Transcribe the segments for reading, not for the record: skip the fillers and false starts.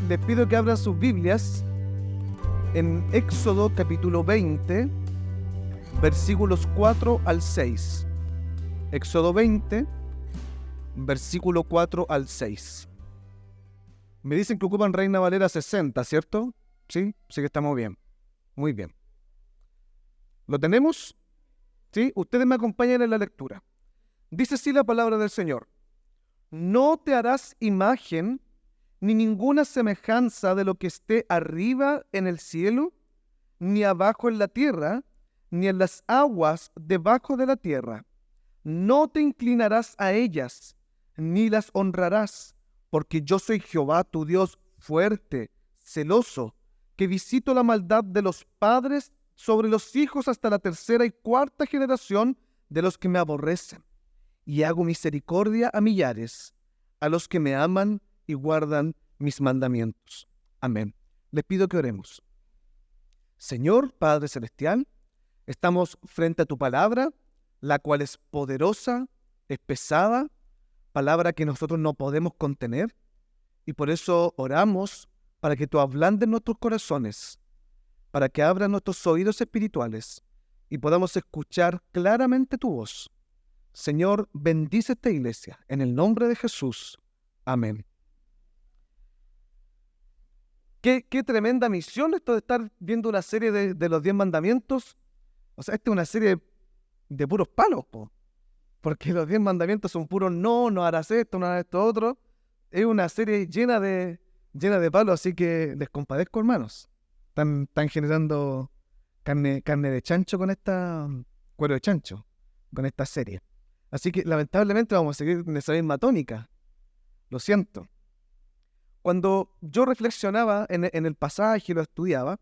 les pido que abran sus Biblias en Éxodo capítulo 20, versículos 4 al 6. Éxodo 20, versículo 4 al 6. Me dicen que ocupan Reina Valera 60, ¿cierto? Sí, sí que estamos bien. Muy bien. ¿Lo tenemos? ¿Sí? Ustedes me acompañan en la lectura. Dice así la palabra del Señor. No te harás imagen ni ninguna semejanza de lo que esté arriba en el cielo, ni abajo en la tierra, ni en las aguas debajo de la tierra. No te inclinarás a ellas, ni las honrarás, porque yo soy Jehová tu Dios fuerte, celoso, que visito la maldad de los padres sobre los hijos hasta la tercera y cuarta generación de los que me aborrecen, y hago misericordia a millares, a los que me aman y guardan mis mandamientos. Amén. Les pido que oremos. Señor Padre Celestial, estamos frente a tu palabra, la cual es poderosa, es pesada, palabra que nosotros no podemos contener, y por eso oramos para que tú ablandes nuestros corazones, para que abras nuestros oídos espirituales y podamos escuchar claramente tu voz. Señor, bendice esta iglesia, en el nombre de Jesús. Amén. Qué tremenda misión esto de estar viendo una serie de los 10 mandamientos. O sea, esta es una serie de puros palos, porque los 10 mandamientos son puros no harás esto, no harás esto otro. Es una serie llena de palos, así que les compadezco, hermanos. Están generando carne de chancho con cuero de chancho, con esta serie. Así que lamentablemente vamos a seguir en esa misma tónica. Lo siento. Cuando yo reflexionaba en el pasaje y lo estudiaba,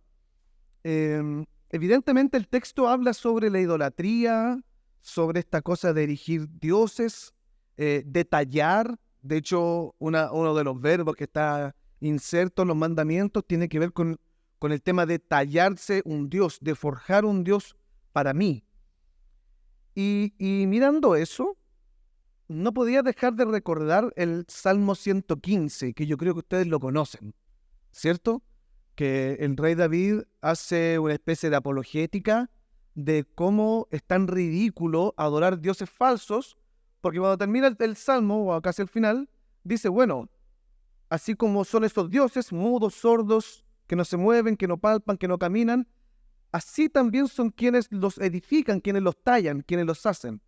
evidentemente el texto habla sobre la idolatría, sobre esta cosa de erigir dioses, de tallar. De hecho, uno de los verbos que está inserto en los mandamientos tiene que ver con el tema de tallarse un dios, de forjar un dios para mí. Y mirando eso, no podía dejar de recordar el Salmo 115, que yo creo que ustedes lo conocen, ¿cierto? Que el rey David hace una especie de apologética de cómo es tan ridículo adorar dioses falsos, porque cuando termina el Salmo, o casi al final, dice, bueno, así como son esos dioses, mudos, sordos, que no se mueven, que no palpan, que no caminan, así también son quienes los edifican, quienes los tallan, quienes los hacen.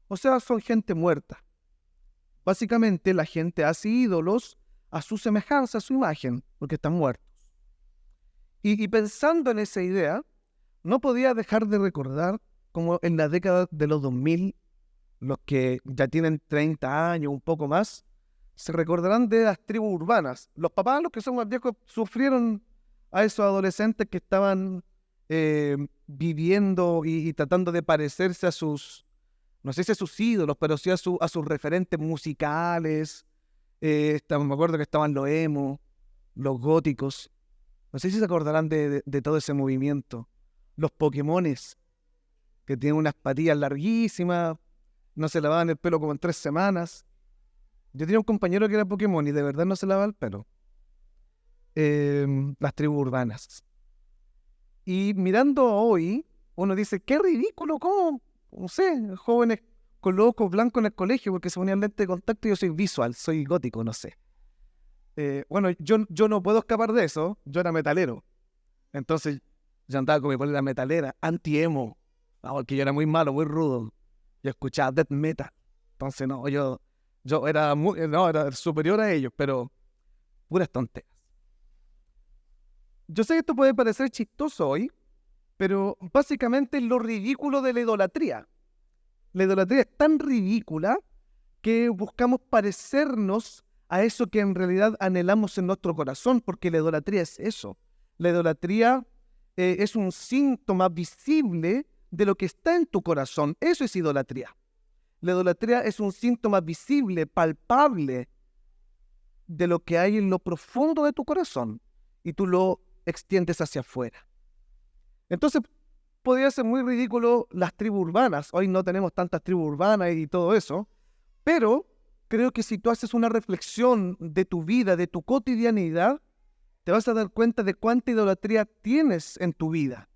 O sea, son gente muerta. Básicamente la gente hace ídolos a su semejanza, a su imagen, porque están muertos. Y pensando en esa idea, no podía dejar de recordar como en la década de los 2000, los que ya tienen 30 años, un poco más, se recordarán de las tribus urbanas. Los papás, los que son más viejos, sufrieron a esos adolescentes que estaban viviendo y tratando de parecerse a sus, no sé si a sus ídolos, pero sí a sus referentes musicales. Me acuerdo que estaban los emo, los góticos. No sé si se acordarán de todo ese movimiento. Los Pokémones, que tienen unas patillas larguísimas, no se lavaban el pelo como en 3 semanas. Yo tenía un compañero que era Pokémon y de verdad no se lavaba el pelo. Las tribus urbanas. Y mirando hoy, uno dice, qué ridículo, ¿cómo? No sé, jóvenes con los ojos blancos en el colegio porque se ponían lentes de contacto y yo soy visual, soy gótico, no sé. Bueno, yo no puedo escapar de eso, yo era metalero. Entonces yo andaba con mi polera metalera, anti-emo, porque yo era muy malo, muy rudo. Yo escuchaba death metal. Entonces no, yo era era superior a ellos, pero puras tonteras. Yo sé que esto puede parecer chistoso hoy, pero básicamente es lo ridículo de la idolatría. La idolatría es tan ridícula que buscamos parecernos a eso que en realidad anhelamos en nuestro corazón, porque la idolatría es eso. La idolatría es un síntoma visible de lo que está en tu corazón. Eso es idolatría. La idolatría es un síntoma visible, palpable, de lo que hay en lo profundo de tu corazón y tú lo extiendes hacia afuera. Entonces, podría ser muy ridículo las tribus urbanas. Hoy no tenemos tantas tribus urbanas y todo eso, pero creo que si tú haces una reflexión de tu vida, de tu cotidianidad, te vas a dar cuenta de cuánta idolatría tienes en tu vida,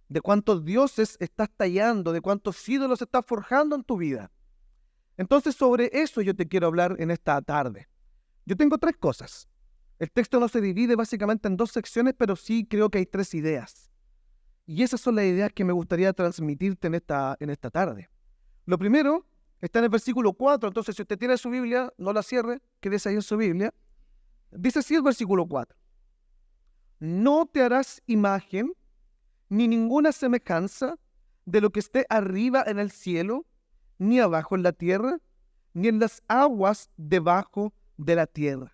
de cuántos dioses estás tallando, de cuántos ídolos estás forjando en tu vida. Entonces, sobre eso yo te quiero hablar en esta tarde. Yo tengo 3 cosas. El texto no se divide básicamente en 2 secciones, pero sí creo que hay 3 ideas. Y esas son las ideas que me gustaría transmitirte en esta tarde. Lo primero está en el versículo 4, entonces si usted tiene su Biblia, no la cierre, quédese ahí en su Biblia. Dice así el versículo 4. No te harás imagen ni ninguna semejanza de lo que esté arriba en el cielo, ni abajo en la tierra, ni en las aguas debajo de la tierra.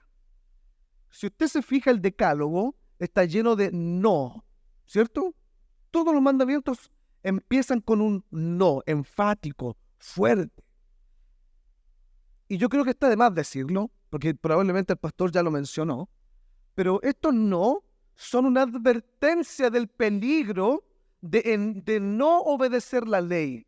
Si usted se fija, el decálogo está lleno de no, ¿cierto? Todos los mandamientos empiezan con un no, enfático, fuerte. Y yo creo que está de más decirlo, porque probablemente el pastor ya lo mencionó, pero estos no son una advertencia del peligro de no obedecer la ley.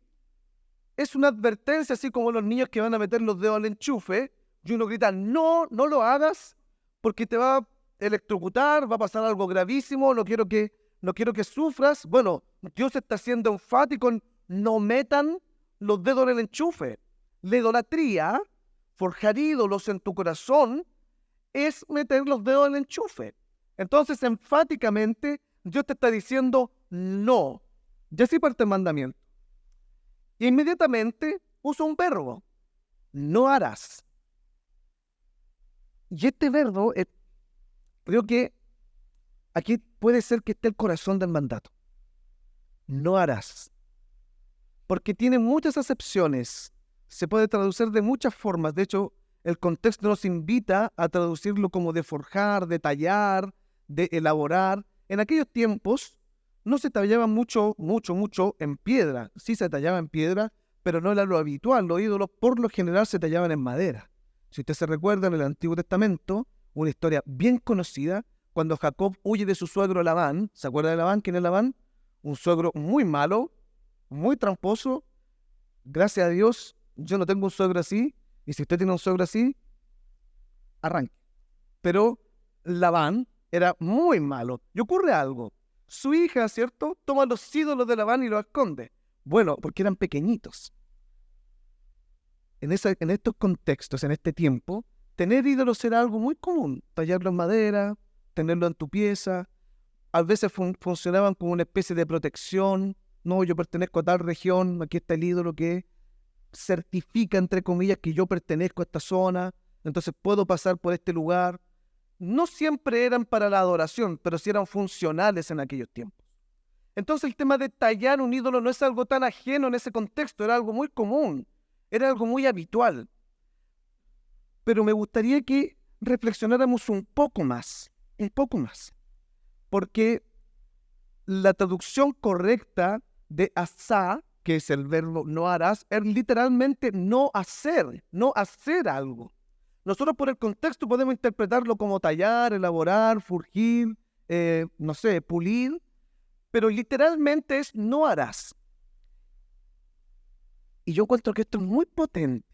Es una advertencia, así como los niños que van a meter los dedos al enchufe, y uno grita, no, no lo hagas, porque te va a electrocutar, va a pasar algo gravísimo, no quiero que sufras. Bueno, Dios está siendo enfático en no metan los dedos en el enchufe. La idolatría, forjar ídolos en tu corazón, es meter los dedos en el enchufe. Entonces, enfáticamente, Dios te está diciendo no. Ya sí parte el mandamiento. Y inmediatamente usa un verbo, no harás. Y este verbo, creo que aquí puede ser que esté el corazón del mandato. No harás. Porque tiene muchas acepciones. Se puede traducir de muchas formas. De hecho, el contexto nos invita a traducirlo como de forjar, de tallar, de elaborar. En aquellos tiempos no se tallaba mucho en piedra. Sí se tallaba en piedra, pero no era lo habitual. Los ídolos por lo general se tallaban en madera. Si usted se recuerda, en el Antiguo Testamento, una historia bien conocida, cuando Jacob huye de su suegro Labán. ¿Se acuerda de Labán? ¿Quién es Labán? Un suegro muy malo, muy tramposo. Gracias a Dios, yo no tengo un suegro así. Y si usted tiene un suegro así, arranque. Pero Labán era muy malo. Y ocurre algo. Su hija, ¿cierto?, toma los ídolos de Labán y los esconde. Bueno, porque eran pequeñitos. En estos contextos, en este tiempo, tener ídolos era algo muy común. Tallarlo en madera, tenerlo en tu pieza. A veces funcionaban como una especie de protección. No, yo pertenezco a tal región, aquí está el ídolo que certifica, entre comillas, que yo pertenezco a esta zona, entonces puedo pasar por este lugar. No siempre eran para la adoración, pero sí eran funcionales en aquellos tiempos. Entonces el tema de tallar un ídolo no es algo tan ajeno en ese contexto, era algo muy común, era algo muy habitual. Pero me gustaría que reflexionáramos un poco más, porque la traducción correcta de asá, que es el verbo no harás, es literalmente no hacer algo. Nosotros por el contexto podemos interpretarlo como tallar, elaborar, furgir, no sé, pulir, pero literalmente es no harás. Y yo encuentro que esto es muy potente,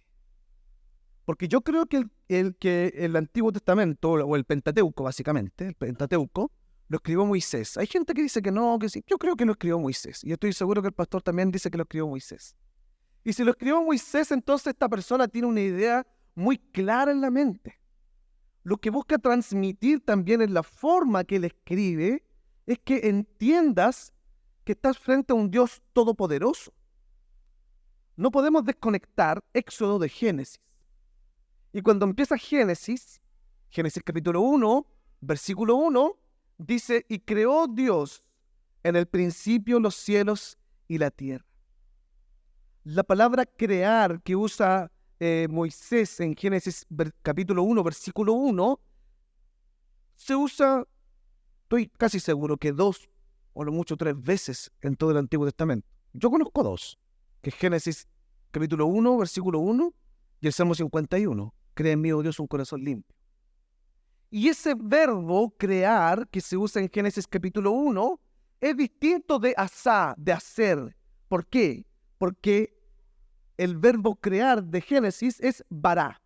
porque yo creo que el Antiguo Testamento, o el Pentateuco básicamente, el Pentateuco, lo escribió Moisés. Hay gente que dice que no, que sí. Yo creo que lo escribió Moisés. Y estoy seguro que el pastor también dice que lo escribió Moisés. Y si lo escribió Moisés, entonces esta persona tiene una idea muy clara en la mente. Lo que busca transmitir también en la forma que él escribe es que entiendas que estás frente a un Dios todopoderoso. No podemos desconectar Éxodo de Génesis. Y cuando empieza Génesis capítulo 1, versículo 1, dice, y creó Dios en el principio los cielos y la tierra. La palabra crear que usa Moisés en Génesis capítulo 1, versículo 1, se usa, estoy casi seguro que 2 o lo mucho 3 veces en todo el Antiguo Testamento. Yo conozco 2, que es Génesis capítulo 1, versículo 1 y el Salmo 51. Crea en mí, oh Dios, un corazón limpio. Y ese verbo crear que se usa en Génesis capítulo 1 es distinto de asá, de hacer. ¿Por qué? Porque el verbo crear de Génesis es bará.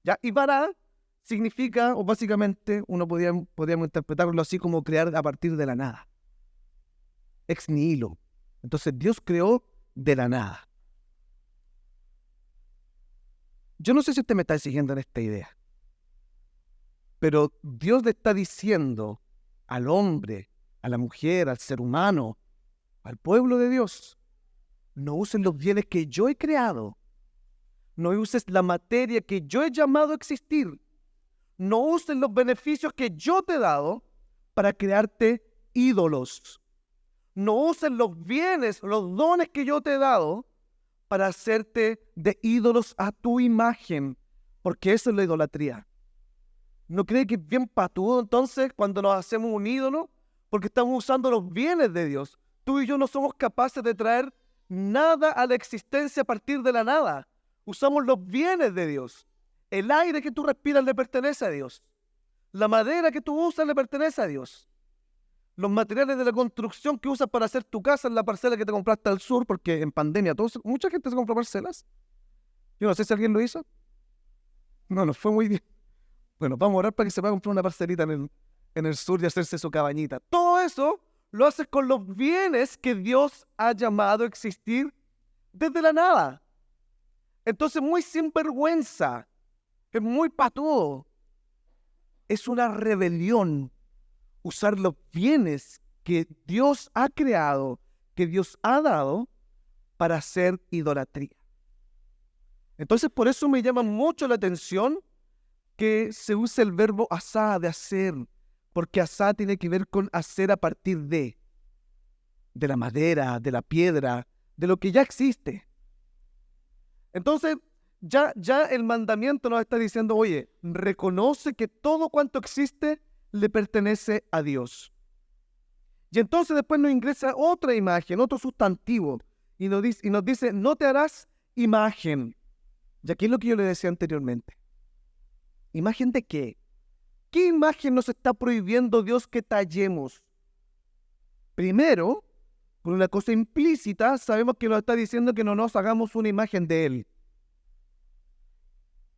¿Ya? Y bará significa, o básicamente, podríamos interpretarlo así como crear a partir de la nada. Ex nihilo. Entonces Dios creó de la nada. Yo no sé si usted me está siguiendo en esta idea, pero Dios le está diciendo al hombre, a la mujer, al ser humano, al pueblo de Dios: no usen los bienes que yo he creado, no uses la materia que yo he llamado a existir, no usen los beneficios que yo te he dado para crearte ídolos, no usen los bienes, los dones que yo te he dado para hacerte de ídolos a tu imagen, porque eso es la idolatría. ¿No cree que es bien patudo entonces cuando nos hacemos un ídolo? Porque estamos usando los bienes de Dios. Tú y yo no somos capaces de traer nada a la existencia a partir de la nada. Usamos los bienes de Dios. El aire que tú respiras le pertenece a Dios. La madera que tú usas le pertenece a Dios. Los materiales de la construcción que usas para hacer tu casa en la parcela que te compraste al sur, porque en pandemia mucha gente se compró parcelas. Yo no sé si alguien lo hizo. No fue muy bien. Bueno, vamos a orar para que se pueda comprar una parcelita en el sur y hacerse su cabañita. Todo eso lo haces con los bienes que Dios ha llamado a existir desde la nada. Entonces, muy sinvergüenza, es muy patudo. Es una rebelión usar los bienes que Dios ha creado, que Dios ha dado, para hacer idolatría. Entonces, por eso me llama mucho la atención que se use el verbo asá, de hacer, porque asá tiene que ver con hacer a partir de la madera, de la piedra, de lo que ya existe. Entonces, ya el mandamiento nos está diciendo: oye, reconoce que todo cuanto existe le pertenece a Dios. Y entonces después nos ingresa otra imagen, otro sustantivo, y nos dice: no te harás imagen. Y aquí es lo que yo le decía anteriormente. ¿Imagen de qué? ¿Qué imagen nos está prohibiendo Dios que tallemos? Primero, por una cosa implícita, sabemos que nos está diciendo que no nos hagamos una imagen de Él.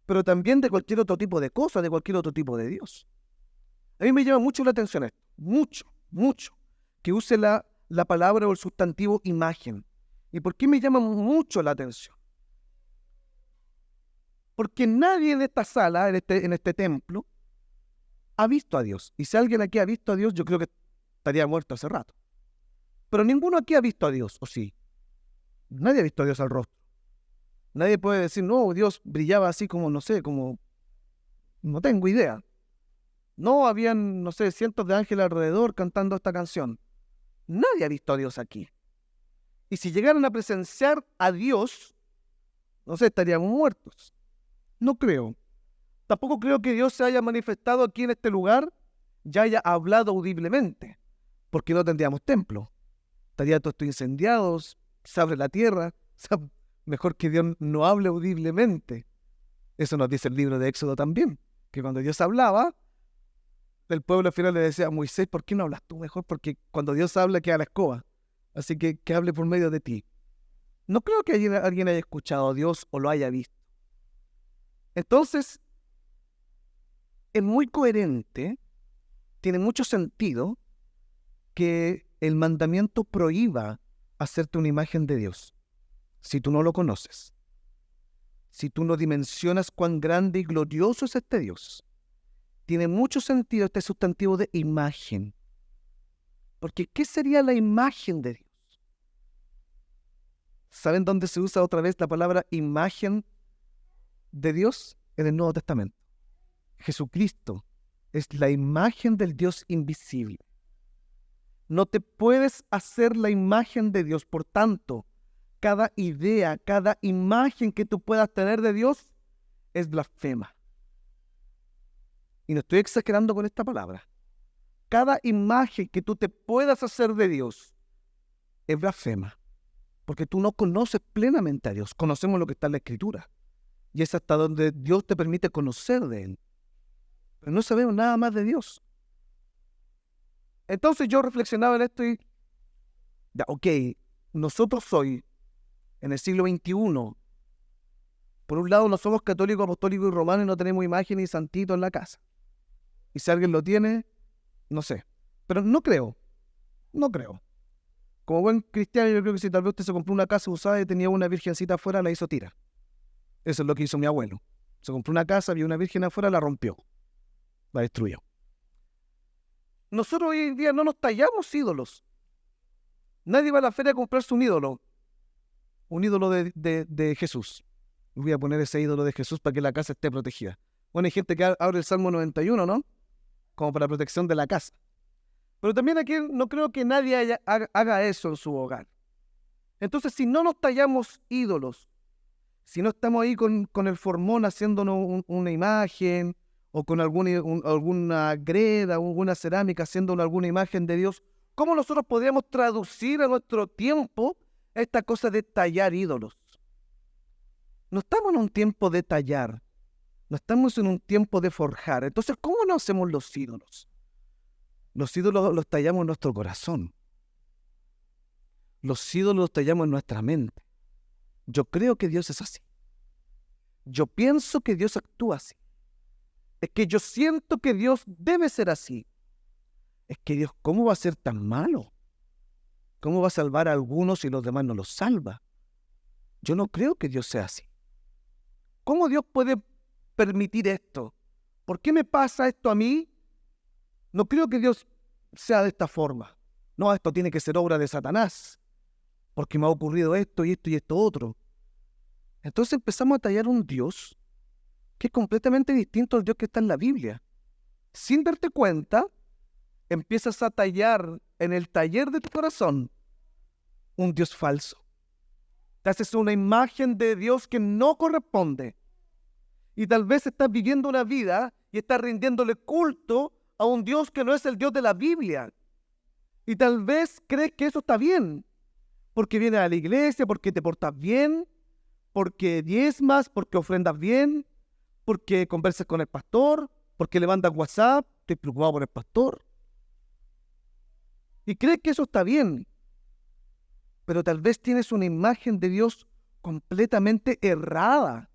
Pero también de cualquier otro tipo de cosa, de cualquier otro tipo de Dios. A mí me llama mucho la atención esto, mucho, que use la palabra o el sustantivo imagen. ¿Y por qué me llama mucho la atención? Porque nadie en esta sala, en este templo, ha visto a Dios. Y si alguien aquí ha visto a Dios, yo creo que estaría muerto hace rato. Pero ninguno aquí ha visto a Dios, ¿o sí? Nadie ha visto a Dios al rostro. Nadie puede decir: no, Dios brillaba así como, no sé, como... No tengo idea. No, habían, no sé, cientos de ángeles alrededor cantando esta canción. Nadie ha visto a Dios aquí. Y si llegaran a presenciar a Dios, no sé, estaríamos muertos. No creo. Tampoco creo que Dios se haya manifestado aquí en este lugar y haya hablado audiblemente, porque no tendríamos templo. Estaría todo esto incendiado, se abre la tierra. O sea, mejor que Dios no hable audiblemente. Eso nos dice el libro de Éxodo también, que cuando Dios hablaba, el pueblo al final le decía a Moisés: ¿por qué no hablas tú mejor? Porque cuando Dios habla queda la escoba. Así que hable por medio de ti. No creo que alguien haya escuchado a Dios o lo haya visto. Entonces, es muy coherente, tiene mucho sentido que el mandamiento prohíba hacerte una imagen de Dios si tú no lo conoces, si tú no dimensionas cuán grande y glorioso es este Dios. Tiene mucho sentido este sustantivo de imagen. Porque ¿qué sería la imagen de Dios? ¿Saben dónde se usa otra vez la palabra imagen de Dios? En el Nuevo Testamento. Jesucristo es la imagen del Dios invisible. No te puedes hacer la imagen de Dios. Por tanto, cada idea, cada imagen que tú puedas tener de Dios es blasfema. Y no estoy exagerando con esta palabra. Cada imagen que tú te puedas hacer de Dios es blasfema. Porque tú no conoces plenamente a Dios. Conocemos lo que está en la Escritura. Y es hasta donde Dios te permite conocer de Él. Pero no sabemos nada más de Dios. Entonces yo reflexionaba en esto y... nosotros hoy, en el siglo XXI, Por un lado, no somos católicos, apostólicos y romanos y no tenemos imagen y santito en la casa. Y si alguien lo tiene, no sé. Pero no creo. Como buen cristiano, yo creo que si tal vez usted se compró una casa usada y tenía una virgencita afuera, la hizo tira. Eso es lo que hizo mi abuelo. Se compró una casa, vio una virgen afuera, la rompió. La destruyó. Nosotros hoy en día no nos tallamos ídolos. Nadie va a la feria a comprarse un ídolo de Jesús. Voy a poner ese ídolo de Jesús para que la casa esté protegida. Bueno, hay gente que abre el Salmo 91, ¿no? Como para la protección de la casa. Pero también aquí no creo que nadie haga eso en su hogar. Entonces, si no nos tallamos ídolos, si no estamos ahí con el formón haciéndonos una imagen, o con alguna greda o alguna cerámica haciéndonos alguna imagen de Dios, ¿cómo nosotros podríamos traducir a nuestro tiempo esta cosa de tallar ídolos? No estamos en un tiempo de tallar, no estamos en un tiempo de forjar. Entonces, ¿cómo no hacemos los ídolos? Los ídolos los tallamos en nuestro corazón. Los ídolos los tallamos en nuestra mente. Yo creo que Dios es así. Yo pienso que Dios actúa así. Es que yo siento que Dios debe ser así. Es que Dios, ¿cómo va a ser tan malo? ¿Cómo va a salvar a algunos y los demás no los salva? Yo no creo que Dios sea así. ¿Cómo Dios puede permitir esto? ¿Por qué me pasa esto a mí? No creo que Dios sea de esta forma. No, esto tiene que ser obra de Satanás, porque me ha ocurrido esto y esto y esto otro. Entonces empezamos a tallar un Dios que es completamente distinto al Dios que está en la Biblia. Sin darte cuenta, empiezas a tallar en el taller de tu corazón un Dios falso. Te haces una imagen de Dios que no corresponde. Y tal vez estás viviendo una vida y estás rindiéndole culto a un Dios que no es el Dios de la Biblia. Y tal vez crees que eso está bien, porque vienes a la iglesia, porque te portas bien, porque diezmas, porque ofrendas bien, porque conversas con el pastor, porque le mandas WhatsApp, estoy preocupado por el pastor. Y crees que eso está bien, pero tal vez tienes una imagen de Dios completamente errada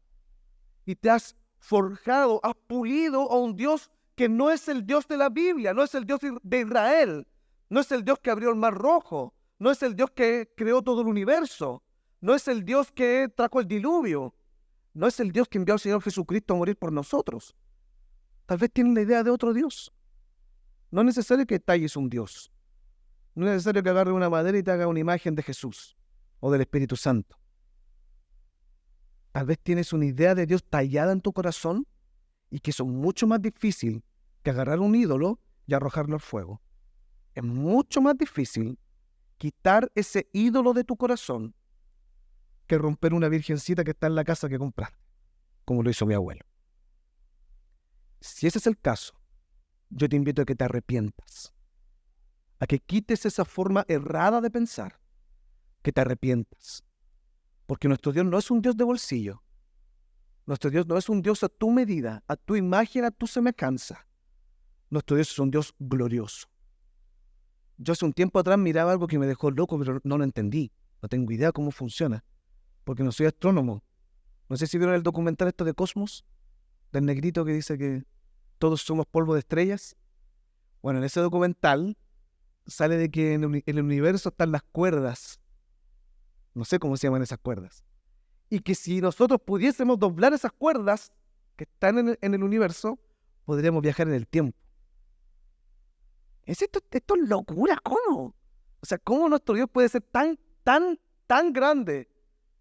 y te has forjado, has pulido a un Dios que no es el Dios de la Biblia, no es el Dios de Israel, no es el Dios que abrió el Mar Rojo, no es el Dios que creó todo el universo, no es el Dios que trajo el diluvio, no es el Dios que envió al Señor Jesucristo a morir por nosotros. Tal vez tienen la idea de otro Dios. No es necesario que talles un Dios. No es necesario que agarre una madera y te haga una imagen de Jesús o del Espíritu Santo. Tal vez tienes una idea de Dios tallada en tu corazón y que eso es mucho más difícil que agarrar un ídolo y arrojarlo al fuego. Es mucho más difícil quitar ese ídolo de tu corazón que romper una virgencita que está en la casa que compraste, como lo hizo mi abuelo. Si ese es el caso, yo te invito a que te arrepientas, a que quites esa forma errada de pensar, que te arrepientas, porque nuestro Dios no es un Dios de bolsillo, nuestro Dios no es un Dios a tu medida, a tu imagen, a tu semejanza. Nuestro Dios es un Dios glorioso. Yo hace un tiempo atrás miraba algo que me dejó loco, pero no lo entendí, no tengo idea cómo funciona, porque no soy astrónomo. No sé si vieron el documental esto de Cosmos, del negrito que dice que todos somos polvo de estrellas. Bueno, en ese documental sale de que en el universo están las cuerdas. No sé cómo se llaman esas cuerdas. Y que si nosotros pudiésemos doblar esas cuerdas que están en el universo, podríamos viajar en el tiempo. Esto es locura, ¿cómo? O sea, ¿cómo nuestro Dios puede ser tan grande,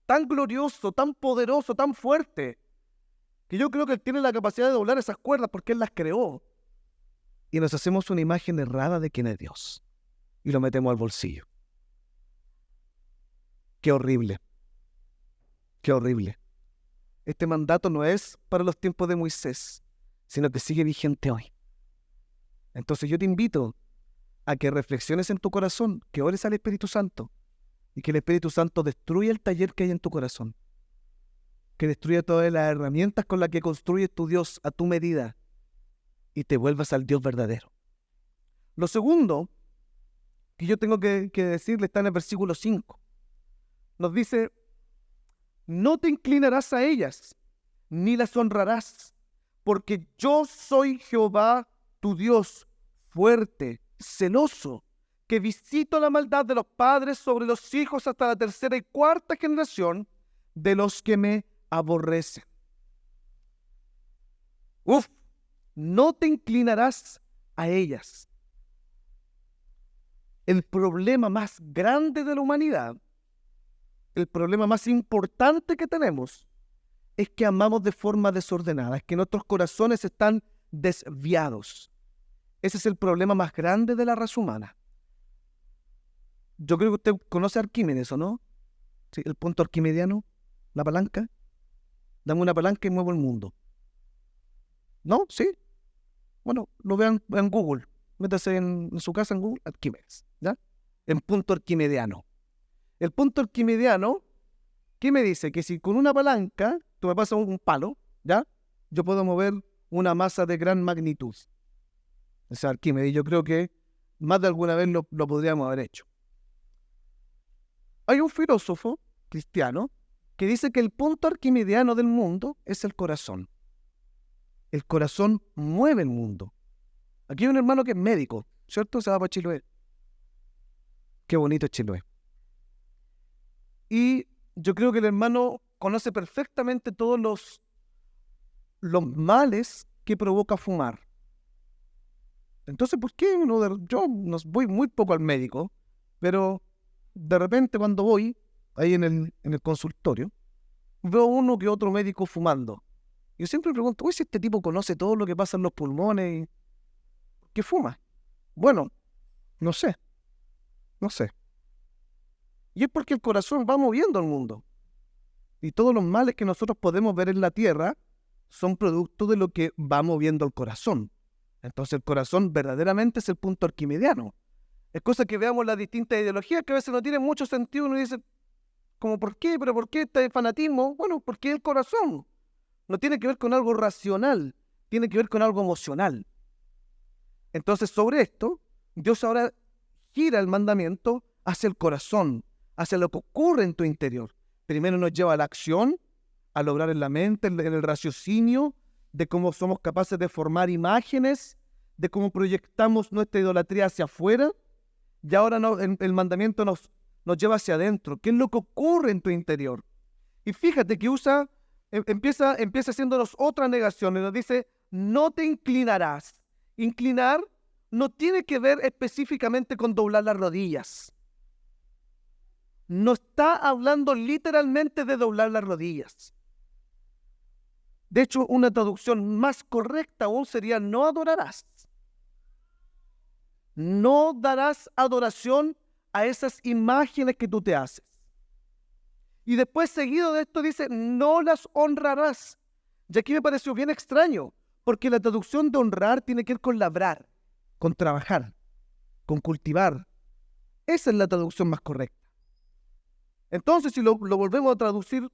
tan glorioso, tan poderoso, tan fuerte? Que yo creo que Él tiene la capacidad de doblar esas cuerdas porque Él las creó. Y nos hacemos una imagen errada de quién es Dios. Y lo metemos al bolsillo. Qué horrible. Qué horrible. Este mandato no es para los tiempos de Moisés, sino que sigue vigente hoy. Entonces yo te invito a que reflexiones en tu corazón, que ores al Espíritu Santo y que el Espíritu Santo destruya el taller que hay en tu corazón, que destruya todas las herramientas con las que construyes tu Dios a tu medida y te vuelvas al Dios verdadero. Lo segundo que yo tengo que decirle está en el versículo 5. Nos dice: no te inclinarás a ellas, ni las honrarás, porque yo soy Jehová, tu Dios, fuerte, celoso, que visito la maldad de los padres sobre los hijos hasta la tercera y cuarta generación de los que me aborrecen. No te inclinarás a ellas. El problema más grande de la humanidad, el problema más importante que tenemos, es que amamos de forma desordenada, es que nuestros corazones están desviados. Ese es el problema más grande de la raza humana. Yo creo que usted conoce a Arquímedes, ¿o no? Sí, el punto arquimediano, la palanca. Dame una palanca y muevo el mundo. ¿No? ¿Sí? Bueno, lo vean en Google. Métase en su casa en Google, Arquímedes, ¿ya? En punto arquimediano. El punto arquimediano, ¿qué me dice? Que si con una palanca, tú me pasas un palo, ¿ya? Yo puedo mover una masa de gran magnitud. O sea, Arquímedes, yo creo que más de alguna vez lo podríamos haber hecho. Hay un filósofo cristiano que dice que el punto arquimediano del mundo es el corazón. El corazón mueve el mundo. Aquí hay un hermano que es médico, ¿cierto? Se va para Chiloé. Qué bonito es Chiloé. Y yo creo que el hermano conoce perfectamente todos los males que provoca fumar. Entonces, ¿por qué yo no voy muy poco al médico, pero de repente cuando voy ahí en el consultorio, veo uno que otro médico fumando? Yo siempre pregunto, si este tipo conoce todo lo que pasa en los pulmones, ¿qué fuma? Bueno, no sé. Y es porque el corazón va moviendo el mundo. Y todos los males que nosotros podemos ver en la tierra son producto de lo que va moviendo el corazón. Entonces el corazón verdaderamente es el punto arquimediano. Es cosa que veamos las distintas ideologías que a veces no tienen mucho sentido. Uno dice, como, ¿por qué? ¿Pero por qué este fanatismo? Bueno, porque el corazón no tiene que ver con algo racional, tiene que ver con algo emocional. Entonces, sobre esto, Dios ahora gira el mandamiento hacia el corazón, hacia lo que ocurre en tu interior. Primero nos lleva a la acción, a lograr en la mente, en el raciocinio, de cómo somos capaces de formar imágenes, de cómo proyectamos nuestra idolatría hacia afuera, y ahora el mandamiento nos lleva hacia adentro. ¿Qué es lo que ocurre en tu interior? Y fíjate que empieza haciéndonos otra negación, y nos dice, no te inclinarás. Inclinar no tiene que ver específicamente con doblar las rodillas. No está hablando literalmente de doblar las rodillas. De hecho, una traducción más correcta aún sería no adorarás. No darás adoración a esas imágenes que tú te haces. Y después, seguido de esto, dice, no las honrarás. Y aquí me pareció bien extraño, porque la traducción de honrar tiene que ver con labrar, con trabajar, con cultivar. Esa es la traducción más correcta. Entonces, si lo volvemos a traducir,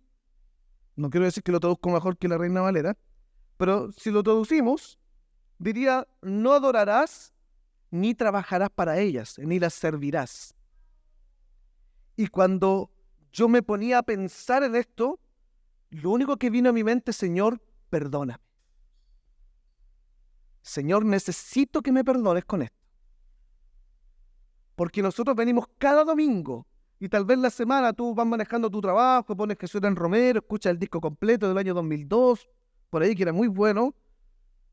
no quiero decir que lo traduzco mejor que la Reina Valera, pero si lo traducimos, diría, no adorarás ni trabajarás para ellas, ni las servirás. Y cuando yo me ponía a pensar en esto, lo único que vino a mi mente, Señor, perdóname. Señor, necesito que me perdones con esto. Porque nosotros venimos cada domingo y tal vez la semana tú vas manejando tu trabajo, pones Jesús en Romero, escuchas el disco completo del año 2002, por ahí que era muy bueno,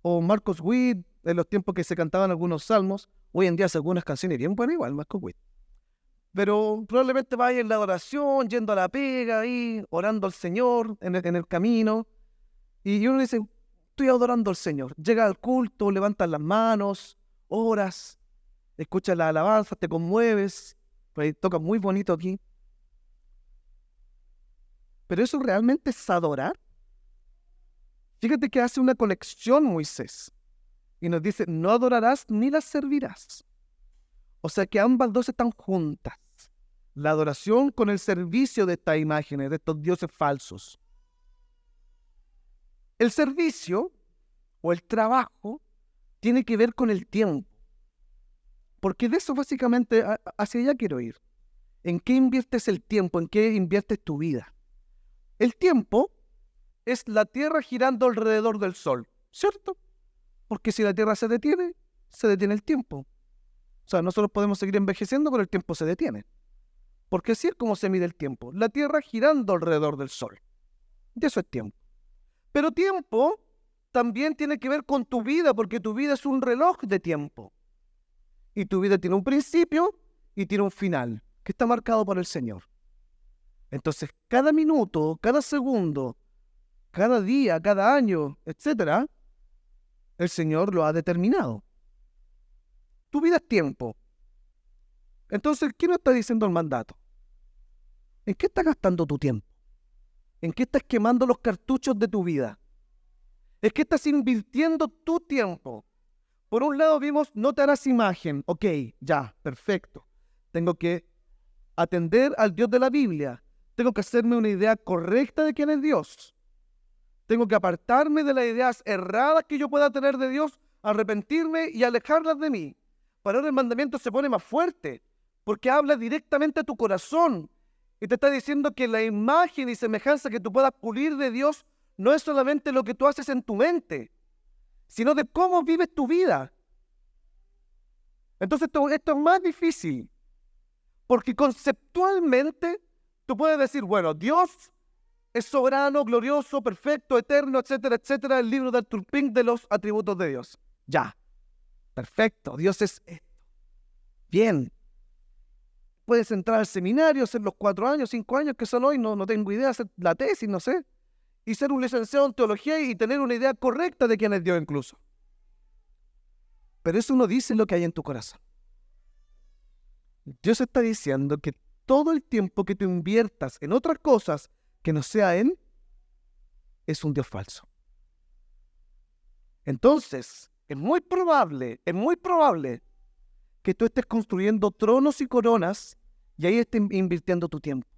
o Marcos Witt, en los tiempos que se cantaban algunos salmos. Hoy en día hace algunas canciones bien buenas igual, Marcos Witt. Pero probablemente vaya en la oración, yendo a la pega ahí, orando al Señor en el camino. Y uno dice, estoy adorando al Señor. Llega al culto, levantas las manos, oras, escuchas la alabanza, te conmueves. Por ahí toca muy bonito aquí. ¿Pero eso realmente es adorar? Fíjate que hace una conexión Moisés. Y nos dice, no adorarás ni las servirás. O sea que ambas dos están juntas. La adoración con el servicio de estas imágenes, de estos dioses falsos. El servicio o el trabajo tiene que ver con el tiempo. Porque de eso básicamente hacia allá quiero ir. ¿En qué inviertes el tiempo? ¿En qué inviertes tu vida? El tiempo es la Tierra girando alrededor del Sol, ¿cierto? Porque si la Tierra se detiene el tiempo. O sea, nosotros podemos seguir envejeciendo, pero el tiempo se detiene. Porque así es como se mide el tiempo. La Tierra girando alrededor del Sol. Y eso es tiempo. Pero tiempo también tiene que ver con tu vida, porque tu vida es un reloj de tiempo. Y tu vida tiene un principio y tiene un final, que está marcado por el Señor. Entonces, cada minuto, cada segundo, cada día, cada año, etcétera, el Señor lo ha determinado. Tu vida es tiempo. Entonces, ¿qué nos está diciendo el mandato? ¿En qué estás gastando tu tiempo? ¿En qué estás quemando los cartuchos de tu vida? ¿En qué estás invirtiendo tu tiempo? Por un lado vimos, no te harás imagen. Ok, ya, perfecto. Tengo que atender al Dios de la Biblia. Tengo que hacerme una idea correcta de quién es Dios. Tengo que apartarme de las ideas erradas que yo pueda tener de Dios, arrepentirme y alejarlas de mí. Pero ahora el mandamiento se pone más fuerte, porque habla directamente a tu corazón y te está diciendo que la imagen y semejanza que tú puedas pulir de Dios no es solamente lo que tú haces en tu mente, sino de cómo vives tu vida. Entonces esto es más difícil, porque conceptualmente tú puedes decir, bueno, Dios es soberano, glorioso, perfecto, eterno, etcétera, etcétera, el libro de Arthur Pink de los atributos de Dios. Ya, perfecto, Dios es esto. Bien. Puedes entrar al seminario, hacer los 4 años, 5 años que son hoy, no tengo idea, hacer la tesis, no sé, y ser un licenciado en teología y tener una idea correcta de quién es Dios incluso. Pero eso no dice lo que hay en tu corazón. Dios está diciendo que todo el tiempo que tú inviertas en otras cosas que no sea Él, es un Dios falso. Entonces, es muy probable que tú estés construyendo tronos y coronas y ahí estés invirtiendo tu tiempo.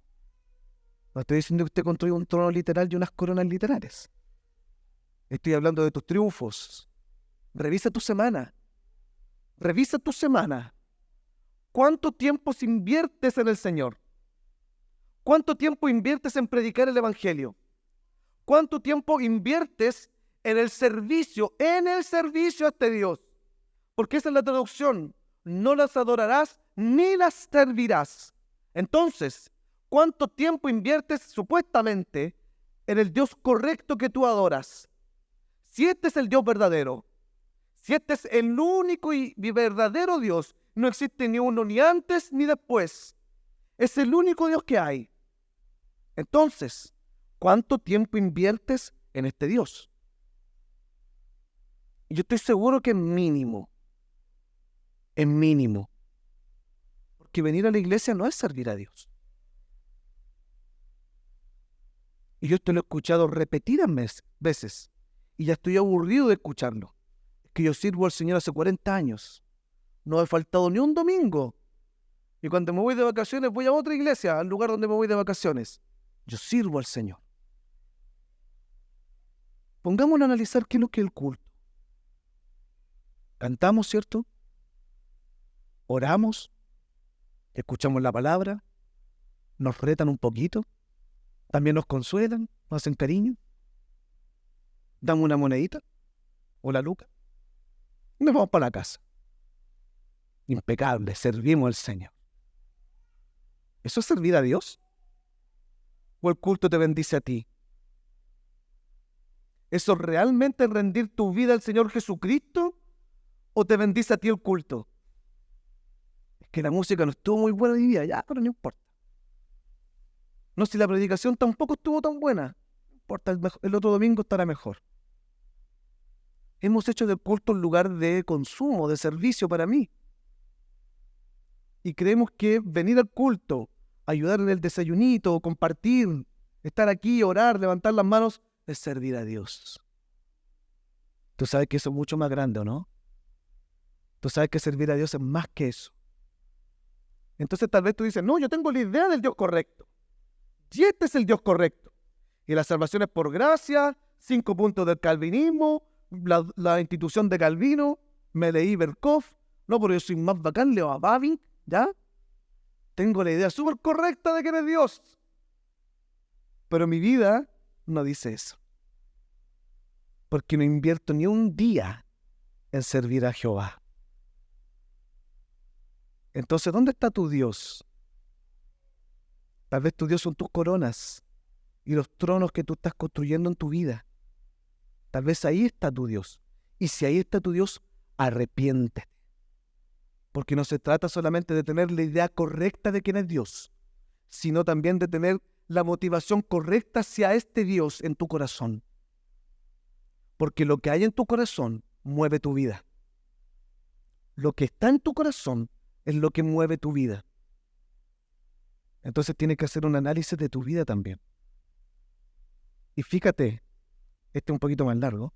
No estoy diciendo que usted construya un trono literal y unas coronas literales. Estoy hablando de tus triunfos. Revisa tu semana. Revisa tu semana. ¿Cuánto tiempo inviertes en el Señor? ¿Cuánto tiempo inviertes en predicar el Evangelio? ¿Cuánto tiempo inviertes en el servicio a este Dios? Porque esa es la traducción. No las adorarás ni las servirás. Entonces, ¿cuánto tiempo inviertes supuestamente en el Dios correcto que tú adoras? Si este es el Dios verdadero, si este es el único y verdadero Dios, no existe ni uno ni antes ni después. Es el único Dios que hay. Entonces, ¿cuánto tiempo inviertes en este Dios? Y yo estoy seguro que es mínimo. Es mínimo. Porque venir a la iglesia no es servir a Dios. Y yo esto lo he escuchado repetidas veces. Y ya estoy aburrido de escucharlo. Es que yo sirvo al Señor hace 40 años. No he faltado ni un domingo. Y cuando me voy de vacaciones voy a otra iglesia, al lugar donde me voy de vacaciones. Yo sirvo al Señor. Pongámonos a analizar qué es lo que es el culto. Cantamos, ¿cierto? Oramos, escuchamos la palabra, nos retan un poquito, también nos consuelan, nos hacen cariño, damos una monedita o la luca y nos vamos para la casa. Impecable, servimos al Señor. ¿Eso es servir a Dios? ¿O el culto te bendice a ti? ¿Eso realmente es rendir tu vida al Señor Jesucristo? ¿O te bendice a ti el culto? Es que la música no estuvo muy buena hoy día, ya, pero no importa. No, si la predicación tampoco estuvo tan buena, no importa, el otro domingo estará mejor. Hemos hecho del culto un lugar de consumo, de servicio para mí. Y creemos que venir al culto, ayudar en el desayunito, compartir, estar aquí, orar, levantar las manos, es servir a Dios. Tú sabes que eso es mucho más grande, ¿o no? Tú sabes que servir a Dios es más que eso. Entonces tal vez tú dices, no, yo tengo la idea del Dios correcto. Y este es el Dios correcto. Y la salvación es por gracia, 5 puntos del calvinismo, la institución de Calvino, me leí Berkhoff, no, pero yo soy más bacán, leo a Bavinck, ¿ya? Tengo la idea súper correcta de que eres Dios. Pero mi vida no dice eso. porque no invierto ni un día en servir a Jehová. Entonces, ¿dónde está tu Dios? Tal vez tu Dios son tus coronas y los tronos que tú estás construyendo en tu vida. Tal vez ahí está tu Dios. Y si ahí está tu Dios, arrepiéntete. Porque no se trata solamente de tener la idea correcta de quién es Dios, sino también de tener la motivación correcta hacia este Dios en tu corazón. Porque lo que hay en tu corazón mueve tu vida. Lo que está en tu corazón es lo que mueve tu vida. Entonces tienes que hacer un análisis de tu vida también. Y fíjate, este es un poquito más largo,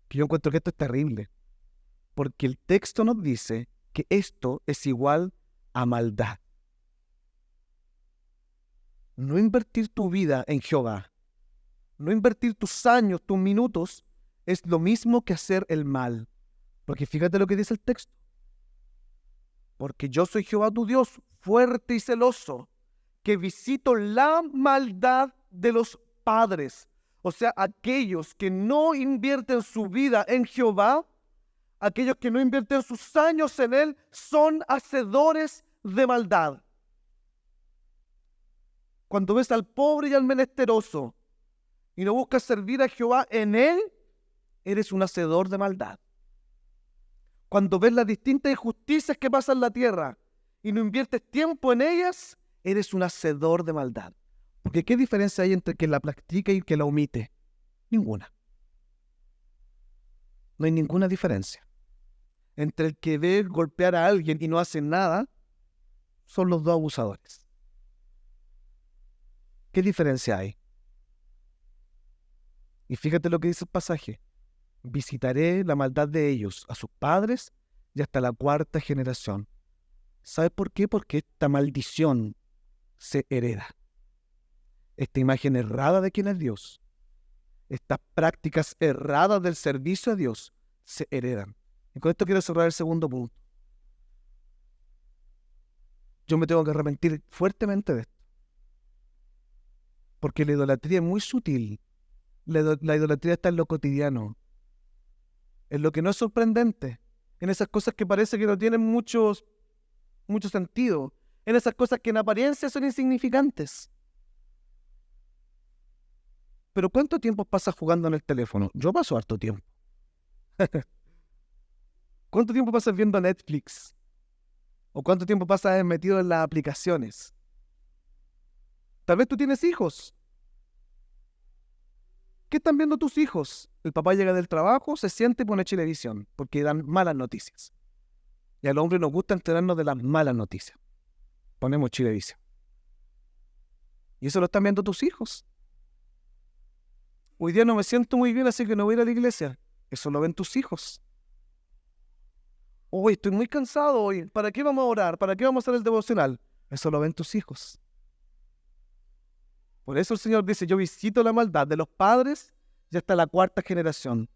que yo encuentro que esto es terrible, porque el texto nos dice que esto es igual a maldad. No invertir tu vida en Jehová, no invertir tus años, tus minutos, es lo mismo que hacer el mal. Porque fíjate lo que dice el texto. Porque yo soy Jehová tu Dios, fuerte y celoso, que visito la maldad de los padres. O sea, aquellos que no invierten su vida en Jehová, aquellos que no invierten sus años en Él, son hacedores de maldad. Cuando ves al pobre y al menesteroso y no buscas servir a Jehová en Él, eres un hacedor de maldad. Cuando ves las distintas injusticias que pasan en la tierra y no inviertes tiempo en ellas, eres un hacedor de maldad. Porque ¿qué diferencia hay entre quien la practica y quien la omite? Ninguna. No hay ninguna diferencia. Entre el que ve golpear a alguien y no hace nada, son los dos abusadores. ¿Qué diferencia hay? Y fíjate lo que dice el pasaje. Visitaré la maldad de ellos, a sus padres y hasta la cuarta generación. ¿Sabes por qué? Porque esta maldición se hereda. Esta imagen errada de quién es Dios, estas prácticas erradas del servicio a Dios, se heredan. Y con esto quiero cerrar el segundo punto. Yo me tengo que arrepentir fuertemente de esto. Porque la idolatría es muy sutil. La idolatría está en lo cotidiano, en lo que no es sorprendente, en esas cosas que parece que no tienen mucho sentido, en esas cosas que en apariencia son insignificantes. Pero ¿cuánto tiempo pasas jugando en el teléfono? Yo paso harto tiempo. ¿Cuánto tiempo pasas viendo Netflix? ¿O cuánto tiempo pasas metido en las aplicaciones? Tal vez tú tienes hijos. ¿Qué están viendo tus hijos? El papá llega del trabajo, se siente y pone televisión, porque dan malas noticias. Y al hombre nos gusta enterarnos de las malas noticias. Ponemos televisión. Y eso lo están viendo tus hijos. Hoy día no me siento muy bien, así que no voy a ir a la iglesia. Eso lo ven tus hijos. Hoy estoy muy cansado hoy. ¿Para qué vamos a orar? ¿Para qué vamos a hacer el devocional? Eso lo ven tus hijos. Por eso el Señor dice, yo visito la maldad de los padres y hasta la cuarta generación,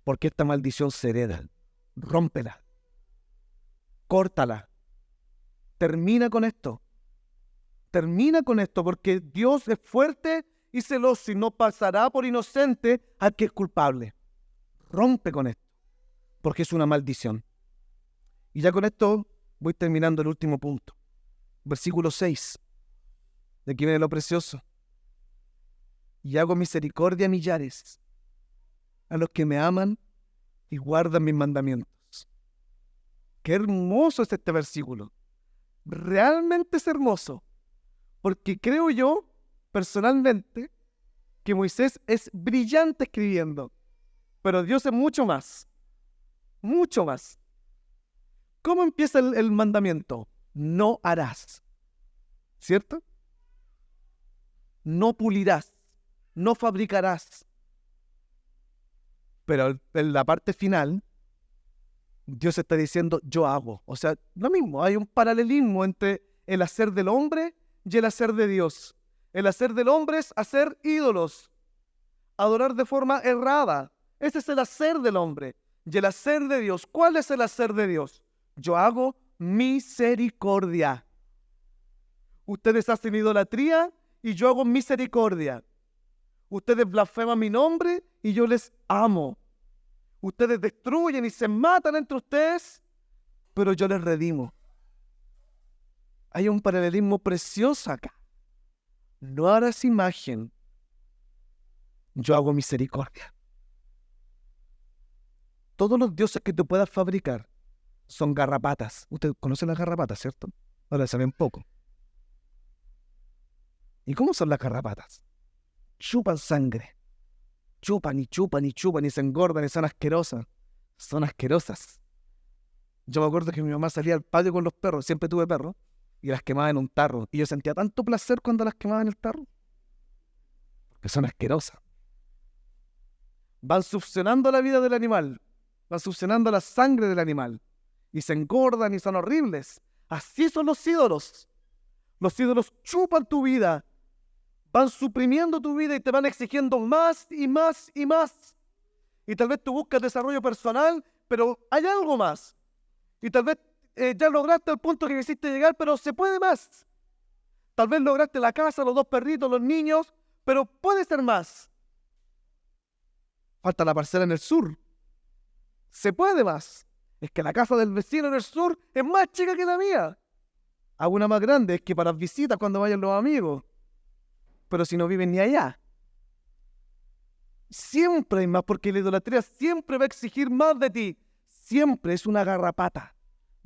porque esta maldición se hereda. Rómpela. Córtala. Termina con esto. Termina con esto, porque Dios es fuerte y celoso y no pasará por inocente al que es culpable. Rompe con esto, porque es una maldición. Y ya con esto voy terminando el último punto. Versículo 6. De aquí viene lo precioso. Y hago misericordia a millares, a los que me aman y guardan mis mandamientos. Qué hermoso es este versículo. Realmente es hermoso. Porque creo yo, personalmente, que Moisés es brillante escribiendo. Pero Dios es mucho más. Mucho más. ¿Cómo empieza el mandamiento? No harás. ¿Cierto? No pulirás. No fabricarás. Pero en la parte final, Dios está diciendo, yo hago. O sea, lo mismo, hay un paralelismo entre el hacer del hombre y el hacer de Dios. El hacer del hombre es hacer ídolos, adorar de forma errada. Ese es el hacer del hombre. Y el hacer de Dios, ¿cuál es el hacer de Dios? Yo hago misericordia. Ustedes hacen idolatría y yo hago misericordia. Ustedes blasfeman mi nombre y yo les amo. Ustedes destruyen y se matan entre ustedes, pero yo les redimo. Hay un paralelismo precioso acá. No harás imagen, yo hago misericordia. Todos los dioses que tú puedas fabricar son garrapatas. Usted conoce las garrapatas, ¿cierto? Ahora saben poco. ¿Y cómo son las garrapatas? Chupan sangre. Chupan y chupan y chupan y se engordan y son asquerosas. Son asquerosas. Yo me acuerdo que mi mamá salía al patio con los perros, siempre tuve perros, y las quemaba en un tarro. Y yo sentía tanto placer cuando las quemaba en el tarro, porque son asquerosas. Van succionando la vida del animal, van succionando la sangre del animal, y se engordan y son horribles. Así son los ídolos. Los ídolos chupan tu vida, van suprimiendo tu vida y te van exigiendo más y más y más. Y tal vez tú buscas desarrollo personal, pero hay algo más. Y tal vez ya lograste el punto que quisiste llegar, pero se puede más. Tal vez lograste la casa, los 2 perritos, los niños, pero puede ser más. Falta la parcela en el sur. Se puede más. Es que la casa del vecino en el sur es más chica que la mía. Hago una más grande, es que para las visitas cuando vayan los amigos. Pero si no viven ni allá. Siempre hay más, porque la idolatría siempre va a exigir más de ti. Siempre es una garrapata.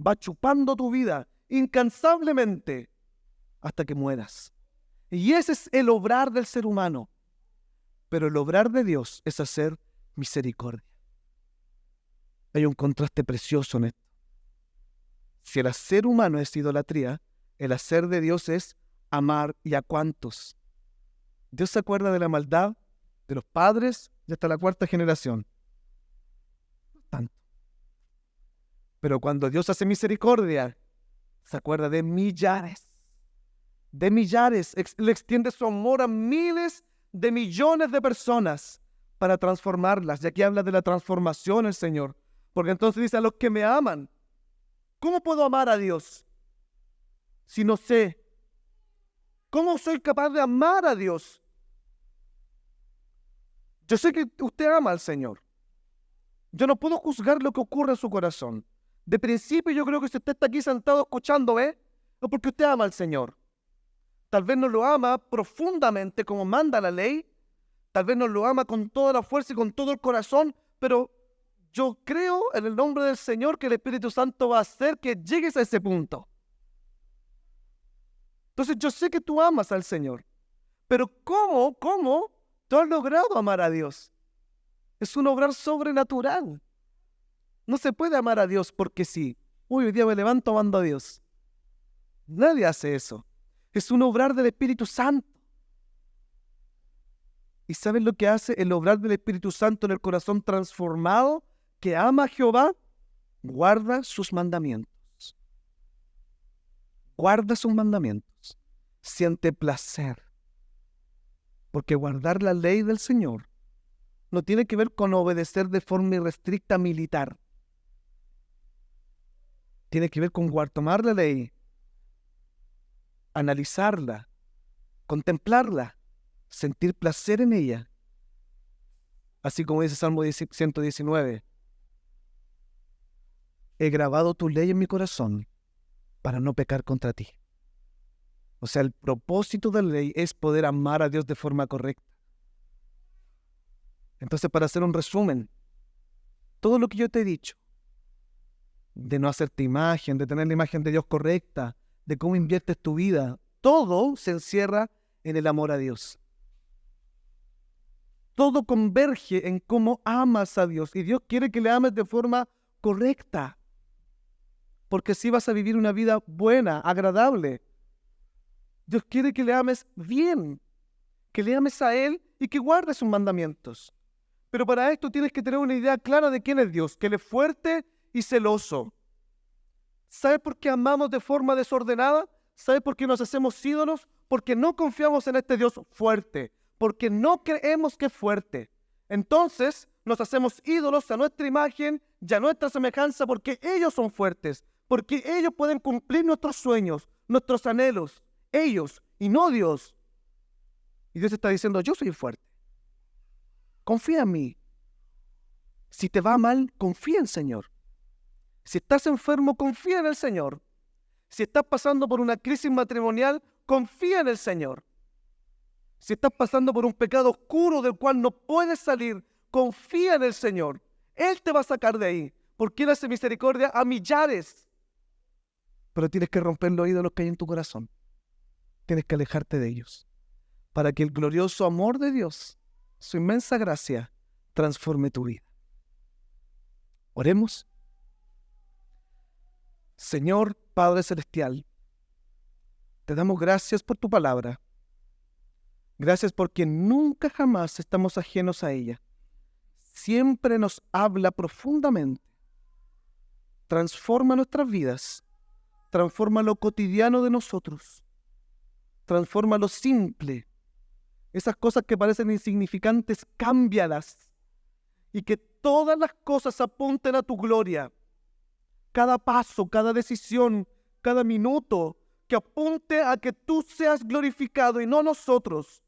Va chupando tu vida incansablemente hasta que mueras. Y ese es el obrar del ser humano. Pero el obrar de Dios es hacer misericordia. Hay un contraste precioso en esto. Si el hacer humano es idolatría, el hacer de Dios es amar. ¿Y a cuántos? Dios se acuerda de la maldad de los padres y hasta la 4ª generación. No tanto. Pero cuando Dios hace misericordia, se acuerda de millares. De millares. Le extiende su amor a miles de millones de personas para transformarlas. Y aquí habla de la transformación el Señor. Porque entonces dice: a los que me aman. ¿Cómo puedo amar a Dios si no sé? ¿Cómo soy capaz de amar a Dios? Yo sé que usted ama al Señor. Yo no puedo juzgar lo que ocurre en su corazón. De principio yo creo que si usted está aquí sentado escuchando, es porque usted ama al Señor. Tal vez no lo ama profundamente como manda la ley. Tal vez no lo ama con toda la fuerza y con todo el corazón. Pero yo creo en el nombre del Señor que el Espíritu Santo va a hacer que llegues a ese punto. Entonces yo sé que tú amas al Señor. Pero ¿cómo tú has logrado amar a Dios? Es un obrar sobrenatural. No se puede amar a Dios porque sí. Uy, hoy día me levanto amando a Dios. Nadie hace eso. Es un obrar del Espíritu Santo. ¿Y saben lo que hace el obrar del Espíritu Santo en el corazón transformado que ama a Jehová? Guarda sus mandamientos. Guarda sus mandamientos. Siente placer. Porque guardar la ley del Señor no tiene que ver con obedecer de forma irrestricta militar. Tiene que ver con tomar la ley, analizarla, contemplarla, sentir placer en ella. Así como dice Salmo 119. He grabado tu ley en mi corazón para no pecar contra ti. O sea, el propósito de la ley es poder amar a Dios de forma correcta. Entonces, para hacer un resumen, todo lo que yo te he dicho, de no hacerte imagen, de tener la imagen de Dios correcta, de cómo inviertes tu vida, todo se encierra en el amor a Dios. Todo converge en cómo amas a Dios. Y Dios quiere que le ames de forma correcta. Porque así vas a vivir una vida buena, agradable. Dios quiere que le ames bien. Que le ames a Él y que guardes sus mandamientos. Pero para esto tienes que tener una idea clara de quién es Dios. Que Él es fuerte y celoso. ¿Sabes por qué amamos de forma desordenada? ¿Sabes por qué nos hacemos ídolos? Porque no confiamos en este Dios fuerte. Porque no creemos que es fuerte. Entonces nos hacemos ídolos a nuestra imagen y a nuestra semejanza porque ellos son fuertes. Porque ellos pueden cumplir nuestros sueños, nuestros anhelos. Ellos y no Dios. Y Dios está diciendo: yo soy fuerte. confía en mí. Si te va mal, confía en el Señor. Si estás enfermo, confía en el Señor. Si estás pasando por una crisis matrimonial, confía en el Señor. Si estás pasando por un pecado oscuro del cual no puedes salir, confía en el Señor. Él te va a sacar de ahí, porque Él hace misericordia a millares. Pero tienes que romper los ídolos que hay en tu corazón. Tienes que alejarte de ellos, para que el glorioso amor de Dios, su inmensa gracia, transforme tu vida. Oremos. Señor Padre Celestial, te damos gracias por tu palabra. Gracias porque nunca jamás estamos ajenos a ella. Siempre nos habla profundamente. Transforma nuestras vidas. Transforma lo cotidiano de nosotros. Transforma lo simple. Esas cosas que parecen insignificantes, cámbialas. Y que todas las cosas apunten a tu gloria. Cada paso, cada decisión, cada minuto, que apunte a que tú seas glorificado y no nosotros.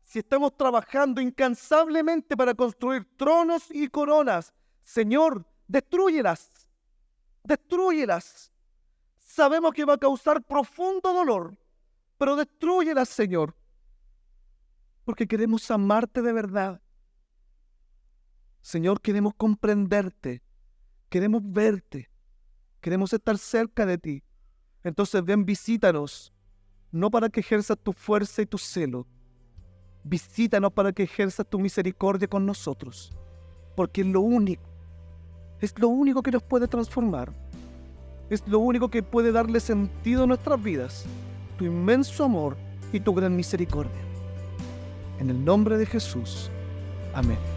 Si estamos trabajando incansablemente para construir tronos y coronas, Señor, destrúyelas. Destrúyelas. Sabemos que va a causar profundo dolor, pero destrúyelas, Señor, porque queremos amarte de verdad. Señor, queremos comprenderte, queremos verte, queremos estar cerca de ti. Entonces ven, visítanos, no para que ejerzas tu fuerza y tu celo. Visítanos para que ejerzas tu misericordia con nosotros, porque es lo único que nos puede transformar. Es lo único que puede darle sentido a nuestras vidas, tu inmenso amor y tu gran misericordia. En el nombre de Jesús. Amén.